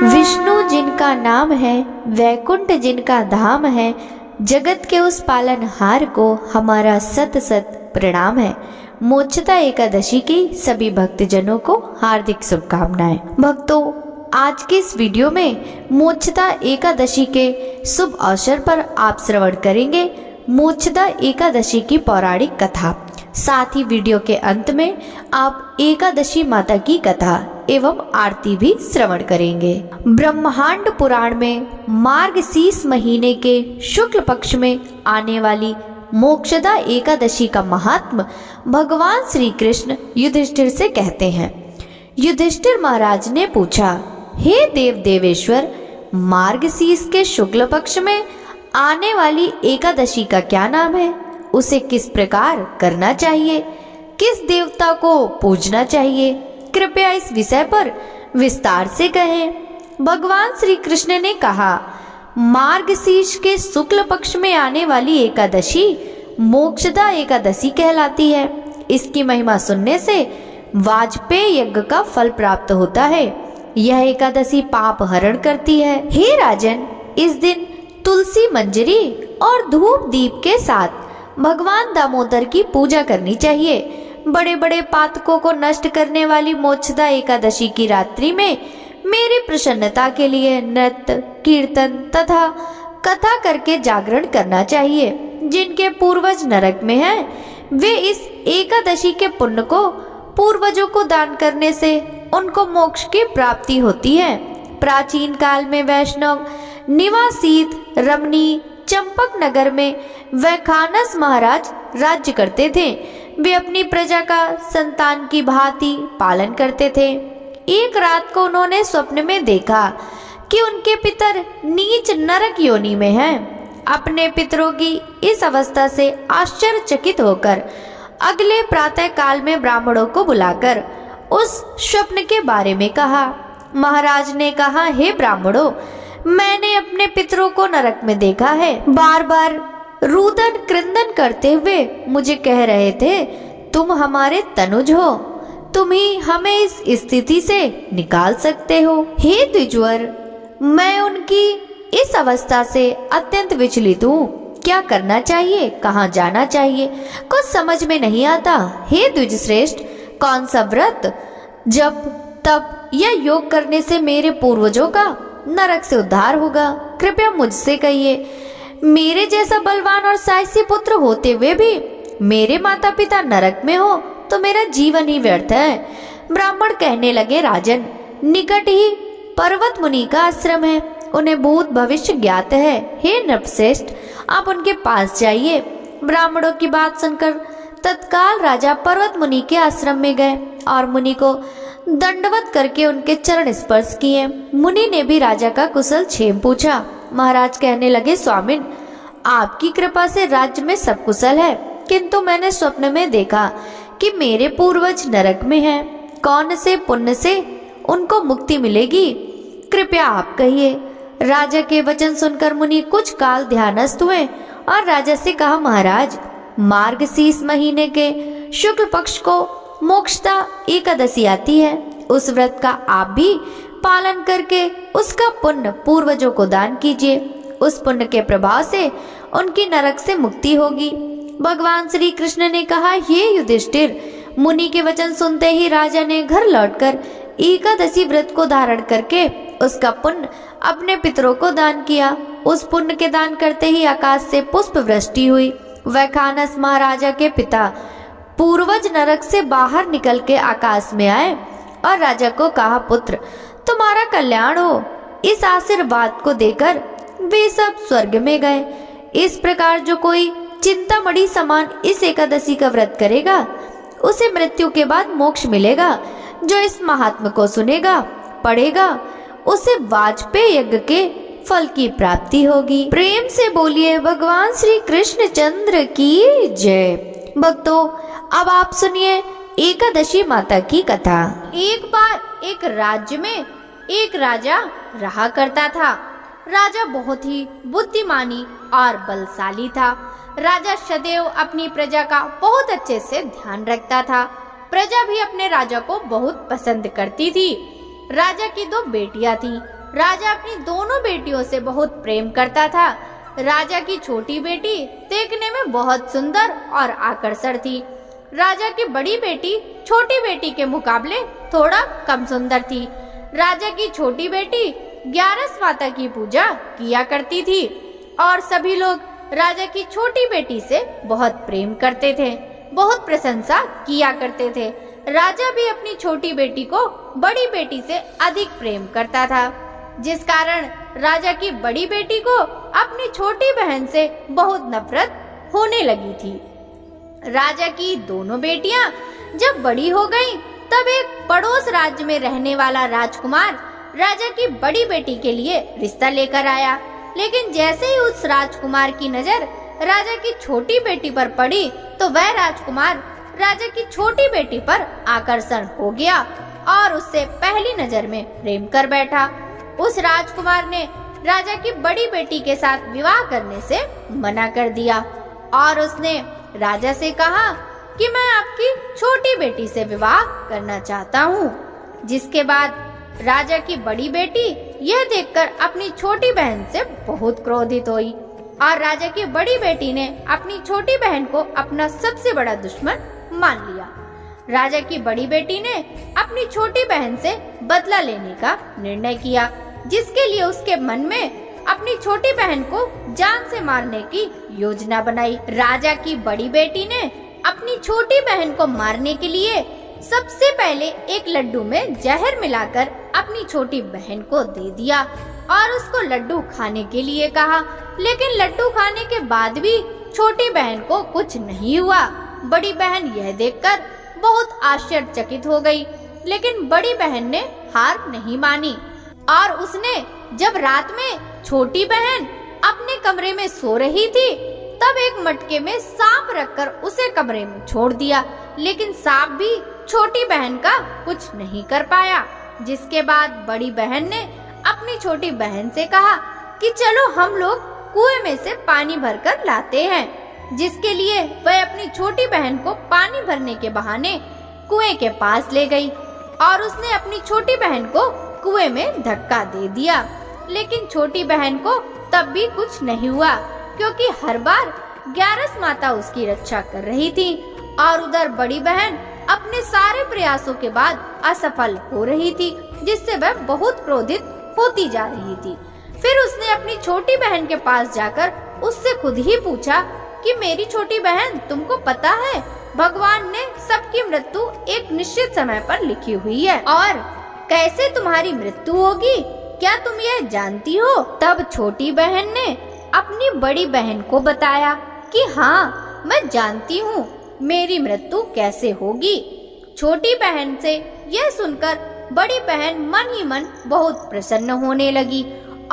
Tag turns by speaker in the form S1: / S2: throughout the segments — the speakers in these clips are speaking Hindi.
S1: विष्णु जिनका नाम है, वैकुंठ जिनका धाम है, जगत के उस पालनहार को हमारा सत सत प्रणाम है। मोक्षदा एकादशी की सभी भक्तजनों को हार्दिक शुभकामनाएं। भक्तों, आज के इस वीडियो में मोक्षदा एकादशी के शुभ अवसर पर आप श्रवण करेंगे मोक्षदा एकादशी की पौराणिक कथा। साथ ही वीडियो के अंत में आप एकादशी माता की कथा एवं आरती भी श्रवण करेंगे। ब्रह्मांड पुराण में मार्गशीर्ष महीने के शुक्ल पक्ष में आने वाली मोक्षदा एकादशी का महात्म भगवान श्री कृष्ण युधिष्ठिर से कहते हैं। युधिष्ठिर महाराज ने पूछा, हे देव देवेश्वर, मार्गशीर्ष के शुक्ल पक्ष में आने वाली एकादशी का क्या नाम है? उसे किस प्रकार करना चाहिए? किस देवता को पूजना चाहिए? कृपया इस विषय पर विस्तार से कहें। भगवान श्री कृष्ण ने कहा, मार्गशीर्ष के शुक्ल पक्ष में आने वाली एकादशी मोक्षदा एकादशी कहलाती है। इसकी महिमा सुनने से वाजपेय यज्ञ का फल प्राप्त होता है। यह एकादशी पाप हरण करती है। हे राजन, इस दिन तुलसी मंजरी और धूप दीप के साथ भगवान दामोदर की पूजा करनी चाहिए। बड़े बड़े पातकों को नष्ट करने वाली मोक्षदा एकादशी की रात्रि में मेरी प्रसन्नता के लिए नृत्य, कीर्तन तथा कथा करके जागरण करना चाहिए। जिनके पूर्वज नरक में हैं, वे इस एकादशी के पुण्य को पूर्वजों को दान करने से उनको मोक्ष की प्राप्ति होती है। प्राचीन काल में वैष्णव निवासित रमणी चंपक नगर में वैखानस महाराज राज्य करते थे। वे अपनी प्रजा का संतान की भांति पालन करते थे। एक रात को उन्होंने स्वप्न में देखा कि उनके पितर नीच नरक योनि में हैं। अपने पितरों की इस अवस्था से आश्चर्यचकित होकर अगले प्रातः काल में ब्राह्मणों को बुलाकर उस स्वप्न के बारे में कहा। महाराज ने कहा, हे ब्राह्मणों, मैंने अपने पितरों को नरक में देखा है। बार बार रुदन क्रंदन करते हुए मुझे कह रहे थे, तुम हमारे तनुज हो, तुम ही हमें इस स्थिति से निकाल सकते हो। हे द्विजवर, मैं उनकी इस अवस्था से अत्यंत विचलित हूँ। क्या करना चाहिए, कहाँ जाना चाहिए, कुछ समझ में नहीं आता। हे द्विज श्रेष्ठ, कौन सा व्रत, जप, तप या योग करने से मेरे पूर्वजों का नरक से उद्धार होगा? कृपया मुझसे कहिए। मेरे जैसा बलवान और साहसी पुत्र होते हुए भी मेरे माता पिता नरक में हो तो मेरा जीवन ही व्यर्थ है। ब्राह्मण कहने लगे, राजन, निकट ही पर्वत मुनि का आश्रम है, उन्हें भूत भविष्य ज्ञात है। हे नृपश्रेष्ठ, आप उनके पास जाइए। ब्राह्मणों की बात सुनकर तत्काल राजा पर्वत मुनि के आश्रम में गए और मुनि को दंडवत करके उनके चरण स्पर्श किए। मुनि ने भी राजा का कुशल क्षेम पूछा। महाराज कहने लगे, स्वामिन, आपकी कृपा से राज्य में सब कुशल है, किंतु मैंने स्वप्न में देखा कि मेरे पूर्वज नरक में हैं। कौन से पुण्य से उनको मुक्ति मिलेगी? कृपया आप कहिए। राजा के वचन सुनकर मुनि कुछ काल ध्यानस्थ हुए और राजा से कहा, महाराज, मार्गशीर्ष महीने के शुक्ल पक्ष को मोक्षदा एकादशी आती है। उस व्रत का आप भी पालन करके उसका पुण्य पूर्वजों को दान कीजिए। उस पुण्य के प्रभाव से उनकी नरक से मुक्ति होगी। भगवान श्री कृष्ण ने कहा, हे युधिष्ठिर, मुनि के वचन सुनते ही राजा ने घर लौटकर एकादशी व्रत को धारण करके उसका पुण्य अपने पितरों को दान किया। उस पुण्य के दान करते ही आकाश से पुष्प वृष्टि हुई। वैखानस महाराजा के पिता पूर्वज नरक से बाहर निकल के आकाश में आए और राजा को कहा, पुत्र, तुम्हारा कल्याण हो। इस आशीर्वाद को देकर वे सब स्वर्ग में गए। इस प्रकार जो कोई चिंतामणि समान इस एकादशी का व्रत करेगा, उसे मृत्यु के बाद मोक्ष मिलेगा। जो इस महात्म को सुनेगा, पढ़ेगा, उसे वाजपेय यज्ञ के फल की प्राप्ति होगी। प्रेम से बोलिए भगवान श्री कृष्ण चंद्र की जय। भक्तों, अब आप सुनिए एकादशी माता की कथा। एक बार एक राज्य में एक राजा रहा करता था। राजा बहुत ही बुद्धिमानी और बलशाली था। राजा सदैव अपनी प्रजा का बहुत अच्छे से ध्यान रखता था। प्रजा भी अपने राजा को बहुत पसंद करती थी। राजा की दो बेटियां थीं। राजा अपनी दोनों बेटियों से बहुत प्रेम करता था। राजा की छोटी बेटी देखने में बहुत सुंदर और आकर्षक थी। राजा की बड़ी बेटी छोटी बेटी के मुकाबले थोड़ा कम सुंदर थी। राजा की छोटी बेटी ग्यारस माता की पूजा किया करती थी और सभी लोग राजा की छोटी बेटी से बहुत प्रेम करते थे, बहुत प्रशंसा किया करते थे। राजा भी अपनी छोटी बेटी को बड़ी बेटी से अधिक प्रेम करता था, जिस कारण राजा की बड़ी बेटी को अपनी छोटी बहन से बहुत नफरत होने लगी थी। राजा की दोनों बेटियां जब बड़ी हो गईं, तब एक पड़ोस राज्य में रहने वाला राजकुमार राजा की बड़ी बेटी के लिए रिश्ता लेकर आया। लेकिन जैसे ही उस राजकुमार की नजर राजा की छोटी बेटी पर पड़ी, तो वह राजकुमार राजा की छोटी बेटी पर आकर्षण हो गया और उससे पहली नजर में प्रेम कर बैठा। उस राजकुमार ने राजा की बड़ी बेटी के साथ विवाह करने से मना कर दिया और उसने राजा से कहा कि मैं आपकी छोटी बेटी से विवाह करना चाहता हूँ। जिसके बाद राजा की बड़ी बेटी यह देखकर अपनी छोटी बहन से बहुत क्रोधित हुई और राजा की बड़ी बेटी ने अपनी छोटी बहन को अपना सबसे बड़ा दुश्मन मान लिया। राजा की बड़ी बेटी ने अपनी छोटी बहन से बदला लेने का निर्णय किया, जिसके लिए उसके मन में अपनी छोटी बहन को जान से मारने की योजना बनाई। राजा की बड़ी बेटी ने अपनी छोटी बहन को मारने के लिए सबसे पहले एक लड्डू में जहर मिलाकर अपनी छोटी बहन को दे दिया और उसको लड्डू खाने के लिए कहा। लेकिन लड्डू खाने के बाद भी छोटी बहन को कुछ नहीं हुआ। बड़ी बहन यह देखकर बहुत आश्चर्यचकित हो गई, लेकिन बड़ी बहन ने हार नहीं मानी और उसने जब रात में छोटी बहन अपने कमरे में सो रही थी, तब एक मटके में सांप रखकर उसे कमरे में छोड़ दिया। लेकिन सांप भी छोटी बहन का कुछ नहीं कर पाया। जिसके बाद बड़ी बहन ने अपनी छोटी बहन से कहा कि चलो हम लोग कुएं में से पानी भरकर लाते हैं। जिसके लिए वह अपनी छोटी बहन को पानी भरने के बहाने कुएं के पास ले गई और उसने अपनी छोटी बहन को कुएं में धक्का दे दिया। लेकिन छोटी बहन को तब भी कुछ नहीं हुआ, क्योंकि हर बार ग्यारस माता उसकी रक्षा कर रही थी और उधर बड़ी बहन अपने सारे प्रयासों के बाद असफल हो रही थी, जिससे वह बहुत क्रोधित होती जा रही थी। फिर उसने अपनी छोटी बहन के पास जाकर उससे खुद ही पूछा कि मेरी छोटी बहन, तुमको पता है भगवान ने सबकी मृत्यु एक निश्चित समय पर लिखी हुई है और कैसे तुम्हारी मृत्यु होगी, क्या तुम यह जानती हो? तब छोटी बहन ने अपनी बड़ी बहन को बताया कि हाँ, मैं जानती हूँ मेरी मृत्यु कैसे होगी। छोटी बहन से यह सुनकर बड़ी बहन मन ही मन बहुत प्रसन्न होने लगी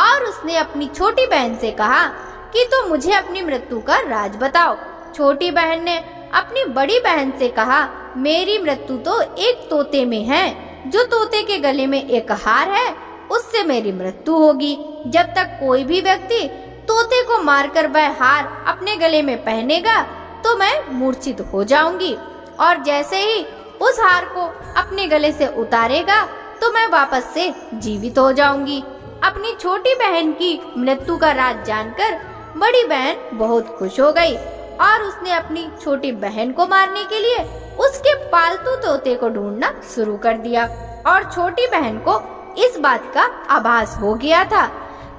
S1: और उसने अपनी छोटी बहन से कहा कि तुम मुझे अपनी मृत्यु का राज बताओ। छोटी बहन ने अपनी बड़ी बहन से कहा, मेरी मृत्यु तो एक तोते में है। जो तोते के गले में एक हार है, उससे मेरी मृत्यु होगी। जब तक कोई भी व्यक्ति तोते को मारकर वह हार अपने गले में पहनेगा तो मैं मूर्छित हो जाऊंगी, और जैसे ही उस हार को अपने गले से उतारेगा तो मैं वापस से जीवित हो जाऊंगी। अपनी छोटी बहन की मृत्यु का राज जानकर बड़ी बहन बहुत खुश हो गई और उसने अपनी छोटी बहन को मारने के लिए उसके पालतू तोते को ढूंढना शुरू कर दिया। और छोटी बहन को इस बात का आभास हो गया था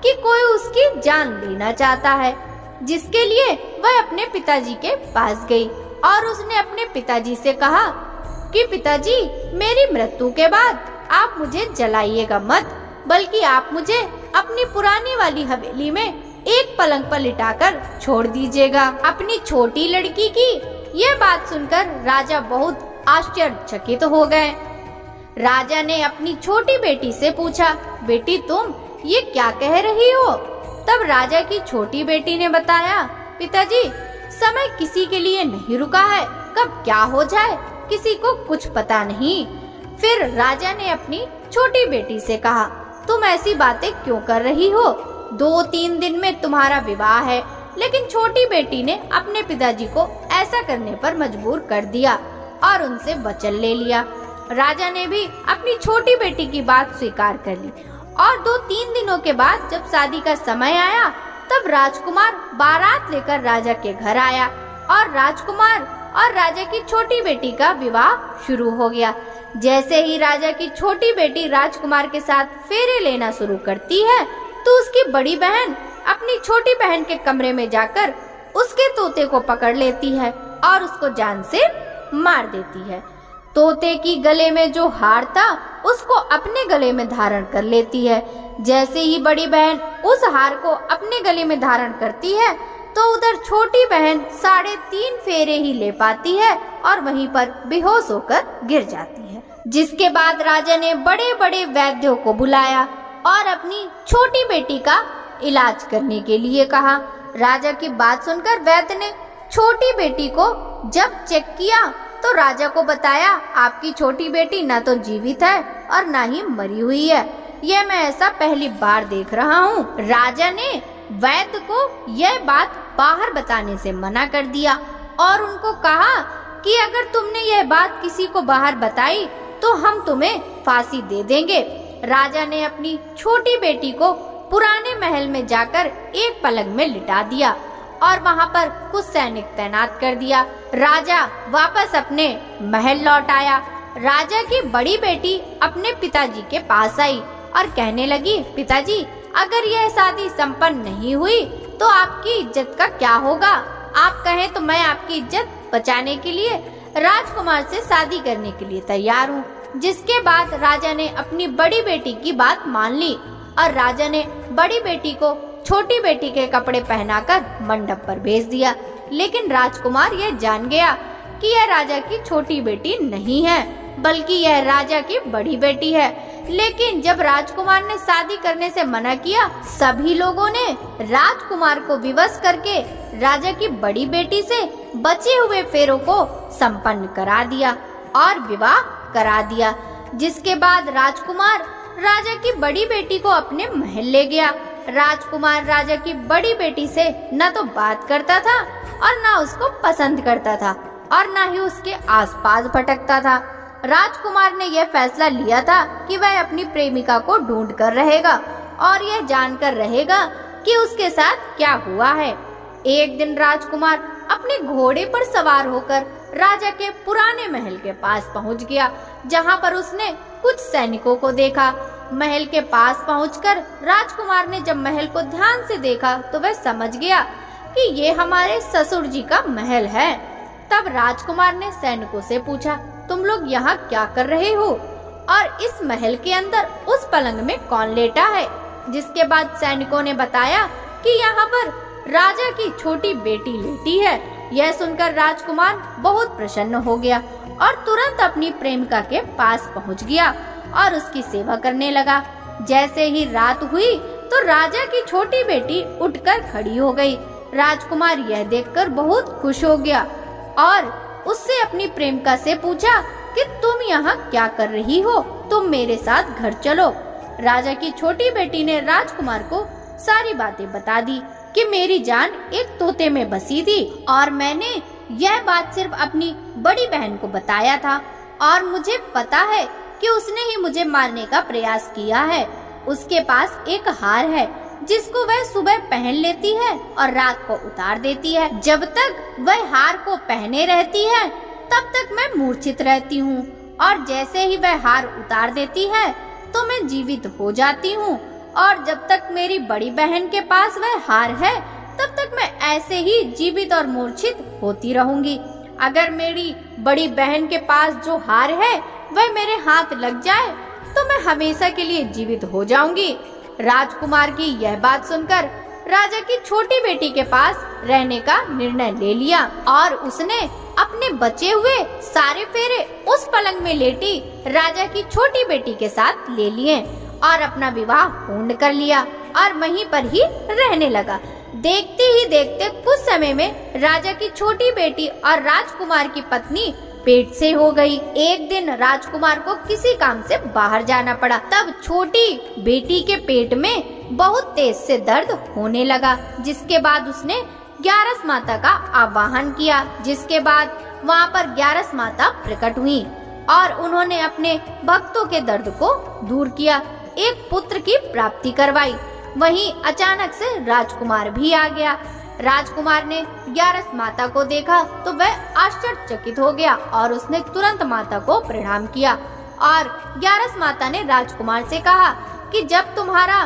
S1: कि कोई उसकी जान लेना चाहता है, जिसके लिए वह अपने पिताजी के पास गई और उसने अपने पिताजी से कहा कि पिताजी, मेरी मृत्यु के बाद आप मुझे जलाइएगा मत, बल्कि आप मुझे अपनी पुरानी वाली हवेली में एक पलंग पर लिटाकर छोड़ दीजिएगा। अपनी छोटी लड़की की यह बात सुनकर राजा बहुत आश्चर्यचकित हो गए। राजा ने अपनी छोटी बेटी से पूछा, बेटी तुम ये क्या कह रही हो? तब राजा की छोटी बेटी ने बताया, पिताजी, समय किसी के लिए नहीं रुका है, कब क्या हो जाए किसी को कुछ पता नहीं। फिर राजा ने अपनी छोटी बेटी से कहा, तुम ऐसी बातें क्यों कर रही हो? 2-3 दिन में तुम्हारा विवाह है। लेकिन छोटी बेटी ने अपने पिताजी को ऐसा करने पर मजबूर कर दिया और उनसे वचन ले लिया। राजा ने भी अपनी छोटी बेटी की बात स्वीकार कर ली और 2-3 दिनों के बाद जब शादी का समय आया तब राजकुमार बारात लेकर राजा के घर आया और राजकुमार और राजा की छोटी बेटी का विवाह शुरू हो गया। जैसे ही राजा की छोटी बेटी राजकुमार के साथ फेरे लेना शुरू करती है तो उसकी बड़ी बहन अपनी छोटी बहन के कमरे में जाकर उसके तोते को पकड़ लेती है और उसको जान से मार देती है। तोते की गले में जो हार था उसको अपने गले में धारण कर लेती है। जैसे ही बड़ी बहन उस हार को अपने गले में धारण करती है तो उधर छोटी बहन 3.5 फेरे ही ले पाती है और वहीं पर बेहोश होकर गिर जाती है। जिसके बाद राजा ने बड़े बड़े वैद्यों को बुलाया और अपनी छोटी बेटी का इलाज करने के लिए कहा। राजा की बात सुनकर वैद्य ने छोटी बेटी को जब चेक किया तो राजा को बताया, आपकी छोटी बेटी ना तो जीवित है और ना ही मरी हुई है। यह मैं ऐसा पहली बार देख रहा हूँ। राजा ने वैद्य को यह बात बाहर बताने से मना कर दिया और उनको कहा कि अगर तुमने यह बात किसी को बाहर बताई तो हम तुम्हें फांसी दे देंगे। राजा ने अपनी छोटी बेटी को पुराने महल में जाकर एक पलंग में लिटा दिया और वहां पर कुछ सैनिक तैनात कर दिया। राजा वापस अपने महल लौट आया। राजा की बड़ी बेटी अपने पिताजी के पास आई और कहने लगी, पिताजी अगर यह शादी संपन्न नहीं हुई तो आपकी इज्जत का क्या होगा? आप कहें तो मैं आपकी इज्जत बचाने के लिए राजकुमार से शादी करने के लिए तैयार हूँ। जिसके बाद राजा ने अपनी बड़ी बेटी की बात मान ली और राजा ने बड़ी बेटी को छोटी बेटी के कपड़े पहनाकर मंडप पर भेज दिया। लेकिन राजकुमार यह जान गया कि यह राजा की छोटी बेटी नहीं है बल्कि यह राजा की बड़ी बेटी है। लेकिन जब राजकुमार ने शादी करने से मना किया, सभी लोगों ने राजकुमार को विवश करके राजा की बड़ी बेटी से बचे हुए फेरों को संपन्न करा दिया और विवाह करा दिया। जिसके बाद राजकुमार राजा की बड़ी बेटी को अपने महल ले गया। राजकुमार राजा की बड़ी बेटी से न तो बात करता था और न उसको पसंद करता था और न ही उसके आसपास भटकता था। राजकुमार ने यह फैसला लिया था कि वह अपनी प्रेमिका को ढूंढ कर रहेगा और यह जानकर रहेगा कि उसके साथ क्या हुआ है। एक दिन राजकुमार अपने घोड़े पर सवार होकर राजा के पुराने महल के पास पहुंच गया, जहां पर उसने कुछ सैनिकों को देखा। महल के पास पहुंचकर राजकुमार ने जब महल को ध्यान से देखा तो वह समझ गया कि ये हमारे ससुर जी का महल है। तब राजकुमार ने सैनिकों से पूछा, तुम लोग यहाँ क्या कर रहे हो और इस महल के अंदर उस पलंग में कौन लेटा है? जिसके बाद सैनिकों ने बताया कि यहाँ पर राजा की छोटी बेटी लेटी है। यह सुनकर राजकुमार बहुत प्रसन्न हो गया और तुरंत अपनी प्रेमिका के पास पहुँच गया और उसकी सेवा करने लगा। जैसे ही रात हुई तो राजा की छोटी बेटी उठकर खड़ी हो गई। राजकुमार यह देखकर बहुत खुश हो गया और उससे अपनी प्रेमिका से पूछा कि तुम यहाँ क्या कर रही हो? तुम मेरे साथ घर चलो। राजा की छोटी बेटी ने राजकुमार को सारी बातें बता दी कि मेरी जान एक तोते में बसी थी और मैंने यह बात सिर्फ अपनी बड़ी बहन को बताया था और मुझे पता है कि उसने ही मुझे मारने का प्रयास किया है। उसके पास एक हार है जिसको वह सुबह पहन लेती है और रात को उतार देती है। जब तक वह हार को पहने रहती है तब तक मैं मूर्छित रहती हूँ और जैसे ही वह हार उतार देती है तो मैं जीवित हो जाती हूँ और जब तक मेरी बड़ी बहन के पास वह हार है तब तक मैं ऐसे ही जीवित और मूर्छित होती रहूंगी। अगर मेरी बड़ी बहन के पास जो हार है वह मेरे हाथ लग जाए तो मैं हमेशा के लिए जीवित हो जाऊंगी। राजकुमार की यह बात सुनकर राजा की छोटी बेटी के पास रहने का निर्णय ले लिया और उसने अपने बचे हुए सारे फेरे उस पलंग में लेटी राजा की छोटी बेटी के साथ ले लिए और अपना विवाह पूर्ण कर लिया और वहीं पर ही रहने लगा। देखते ही देखते कुछ समय में राजा की छोटी बेटी और राजकुमार की पत्नी पेट से हो गई। एक दिन राजकुमार को किसी काम से बाहर जाना पड़ा। तब छोटी बेटी के पेट में बहुत तेज से दर्द होने लगा, जिसके बाद उसने ग्यारस माता का आवाहन किया। जिसके बाद वहाँ पर ग्यारस माता प्रकट हुई और उन्होंने अपने भक्तों के दर्द को दूर किया। एक पुत्र की प्राप्ति करवाई। वहीं अचानक से राजकुमार भी आ गया। राजकुमार ने ग्यारस माता को देखा तो वह आश्चर्यचकित हो गया और उसने तुरंत माता को प्रणाम किया। और ग्यारस माता ने राजकुमार से कहा कि जब तुम्हारा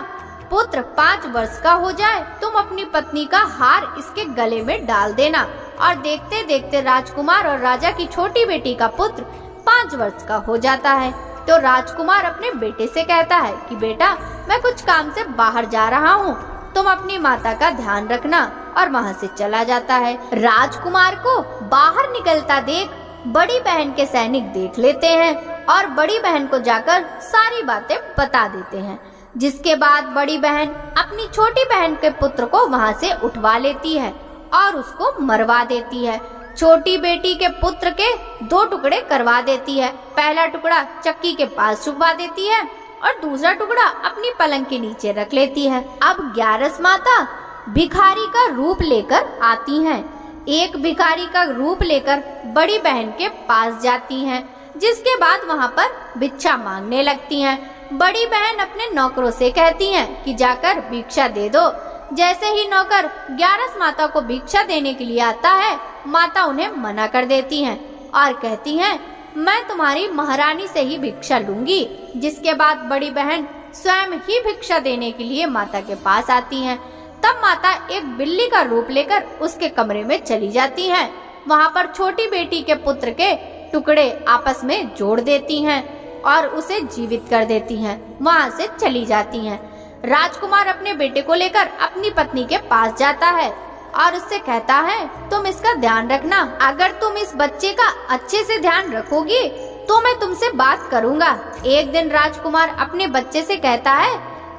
S1: पुत्र 5 वर्ष का हो जाए तुम अपनी पत्नी का हार इसके गले में डाल देना। और देखते देखते राजकुमार और राजा की छोटी बेटी का पुत्र 5 वर्ष का हो जाता है। तो राजकुमार अपने बेटे से कहता है कि बेटा, मैं कुछ काम से बाहर जा रहा हूँ, तुम अपनी माता का ध्यान रखना। और वहाँ से चला जाता है। राजकुमार को बाहर निकलता देख बड़ी बहन के सैनिक देख लेते हैं और बड़ी बहन को जाकर सारी बातें बता देते हैं। जिसके बाद बड़ी बहन अपनी छोटी बहन के पुत्र को वहाँ से उठवा लेती है और उसको मरवा देती है। छोटी बेटी के पुत्र के 2 टुकड़े करवा देती है। पहला टुकड़ा चक्की के पास छुपा देती है और दूसरा टुकड़ा अपनी पलंग के नीचे रख लेती है। अब ग्यारस माता भिखारी का रूप लेकर आती हैं। एक भिखारी का रूप लेकर बड़ी बहन के पास जाती हैं, जिसके बाद वहाँ पर भिक्षा मांगने लगती हैं। बड़ी बहन अपने नौकरों से कहती हैं कि जाकर भिक्षा दे दो। जैसे ही नौकर ग्यारस माता को भिक्षा देने के लिए आता है, माता उन्हें मना कर देती हैं और कहती हैं, मैं तुम्हारी महारानी से ही भिक्षा लूंगी। जिसके बाद बड़ी बहन स्वयं ही भिक्षा देने के लिए माता के पास आती हैं। तब माता एक बिल्ली का रूप लेकर उसके कमरे में चली जाती हैं। वहाँ पर छोटी बेटी के पुत्र के टुकड़े आपस में जोड़ देती हैं और उसे जीवित कर देती हैं। वहाँ से चली जाती हैं। राजकुमार अपने बेटे को लेकर अपनी पत्नी के पास जाता है और उससे कहता है, तुम इसका ध्यान रखना। अगर तुम इस बच्चे का अच्छे से ध्यान रखोगी तो मैं तुमसे बात करूँगा। एक दिन राजकुमार अपने बच्चे से कहता है,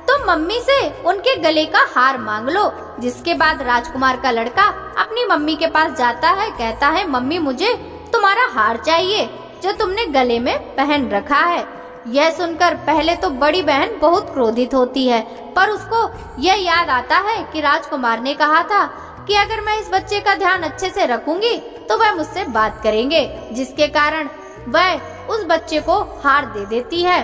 S1: तुम मम्मी से उनके गले का हार मांग लो। जिसके बाद राजकुमार का लड़का अपनी मम्मी के पास जाता है, कहता है, मम्मी मुझे तुम्हारा हार चाहिए जो तुमने गले में पहन रखा है। यह सुनकर पहले तो बड़ी बहन बहुत क्रोधित होती है, पर उसको यह याद आता है कि राजकुमार ने कहा था कि अगर मैं इस बच्चे का ध्यान अच्छे से रखूंगी तो वह मुझसे बात करेंगे। जिसके कारण वह उस बच्चे को हार दे देती है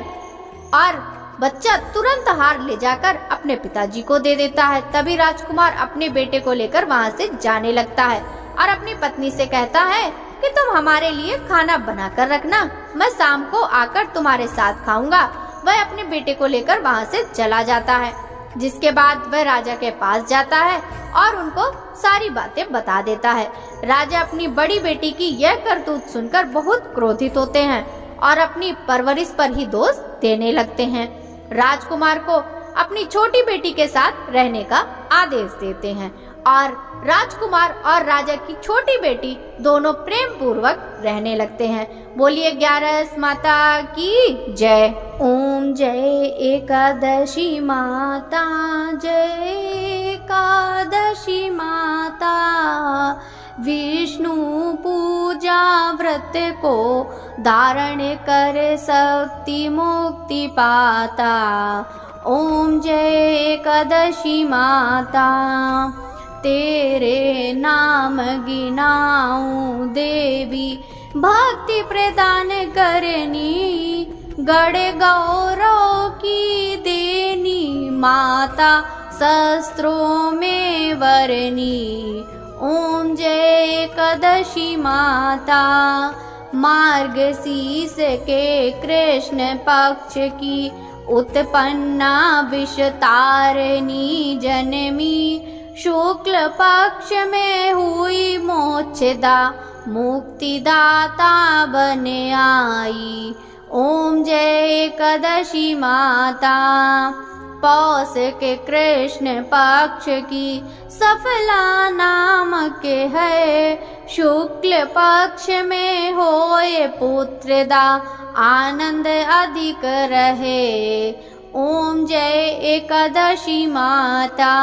S1: और बच्चा तुरंत हार ले जाकर अपने पिताजी को दे देता है। तभी राजकुमार अपने बेटे को लेकर वहाँ से जाने लगता है और अपनी पत्नी से कहता है कि तुम हमारे लिए खाना बनाकर रखना, मैं शाम को आकर तुम्हारे साथ खाऊंगा। वह अपने बेटे को लेकर वहाँ से चला जाता है। जिसके बाद वह राजा के पास जाता है और उनको सारी बातें बता देता है। राजा अपनी बड़ी बेटी की यह करतूत सुनकर बहुत क्रोधित होते हैं और अपनी परवरिश पर ही दोष देने लगते हैं। राजकुमार को अपनी छोटी बेटी के साथ रहने का आदेश देते हैं और राजकुमार और राजा की छोटी बेटी दोनों प्रेम पूर्वक रहने लगते हैं। बोलिए ग्यारस माता की जय। ओम जय एकादशी माता, जय एकादशी माता। विष्णु पूजा व्रत को धारण कर शक्ति मुक्ति पाता। ओम जय एकादशी माता, तेरे नाम गिनाऊं देवी, भक्ति प्रदान करनी, गढ़ गौरव की देनी, माता शस्त्रों में वरनी। ओम जय एकादशी माता, मार्गशीर्ष के कृष्ण पक्ष की उत्पन्ना विषतारिणी जनमी, शुक्ल पक्ष में हुई मोक्षदा, मुक्तिदाता बन आई। ओम जय एकादशी माता, पौष के कृष्ण पक्ष की सफला नाम के है, शुक्ल पक्ष में होए पुत्रदा, आनंद अधिक रहे। ओम जय एकादशी माता,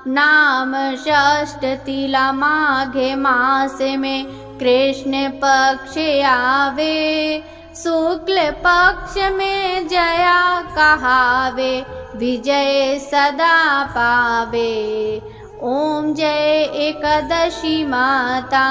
S1: नाम षष्ठ तिला माघे मास में कृष्ण पक्ष आवे, शुक्ल पक्ष में जया कहावे, विजय सदा पावे। ओम जय एकादशी माता,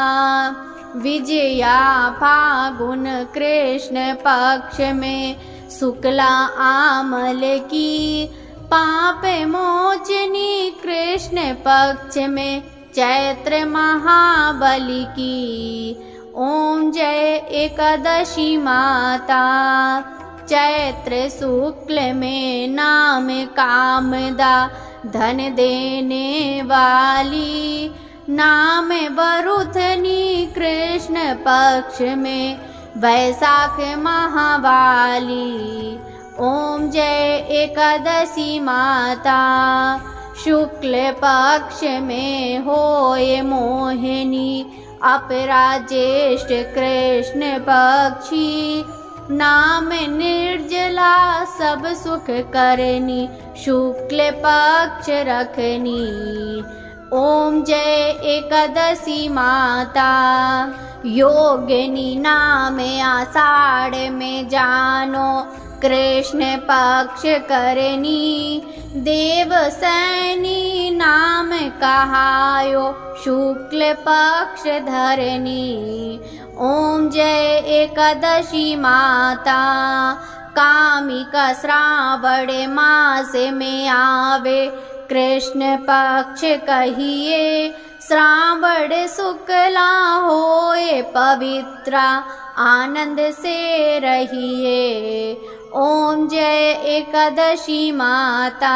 S1: विजया फागुन कृष्ण पक्ष में
S2: शुक्ला आमल की, पाप मोचनी कृष्ण पक्ष में चैत्र महाबली की। ओम जय एकादशी माता, चैत्र शुक्ल में नाम कामदा धन देने वाली, नाम बरुथनी कृष्ण पक्ष में वैशाख महावाली। ओम जय एकादशी माता, शुक्ल पक्ष में होए मोहिनी, अपरा ज्येष्ठ कृष्ण पक्षी, नाम निर्जला सब सुख करनी, शुक्ल पक्ष रखनी। ओम जय एकादशी माता, योगिनी नाम आषाढ़ में जानो, कृष्ण पक्ष करनी, देवसैनी नाम कहायो, शुक्ल पक्ष धरनी। ओम जय एकादशी माता, कामिका श्रावण मास में आवे, कृष्ण पक्ष कहिए, श्रावण शुक्ला होए पवित्रा, आनंद से रहिए। ओम जय एकादशी माता,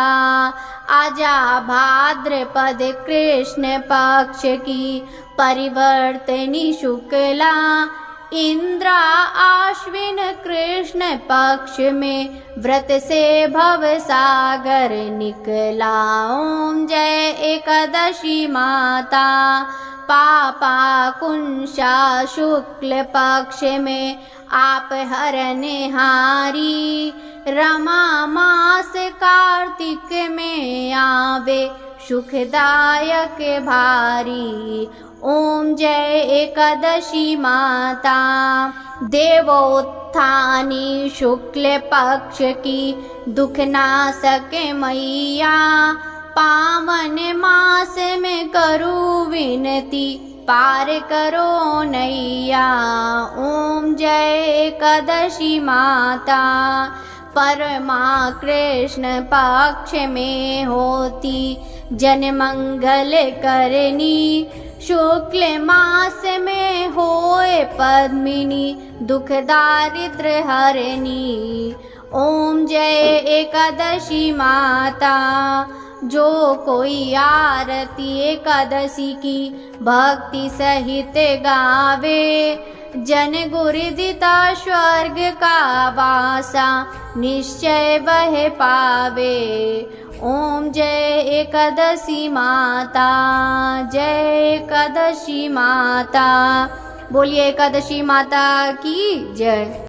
S2: आजा भाद्रपद कृष्ण पक्ष की, परिवर्तनी शुक्ला, इंद्रा आश्विन कृष्ण पक्ष में, व्रत से भव सागर निकला। ओम जय एकादशी माता, पापा कुंशा शुक्ल पक्ष में, आप हरने हारी, रमा मास कार्तिक में आवे, सुखदायक भारी। ओम जय एकादशी माता, देवोत्थानी शुक्ल पक्ष की, दुख नाशक मैया, पावन मास में करूँ विनती, पार करो नैया। ओम जय एकादशी माता, परमा कृष्ण पक्ष में होती, जन मंगल करनी, शुक्ल मास में होए पद्मिनी, दुख दारिद्र हरनी। ओम जय एकादशी माता, जो कोई आरती एकादशी की भक्ति सहित गावे, जन गुरुदिता स्वर्ग का वासा, निश्चय वह पावे। ओम जय एकादशी माता, जय एकादशी माता। बोलिए एकादशी माता की जय।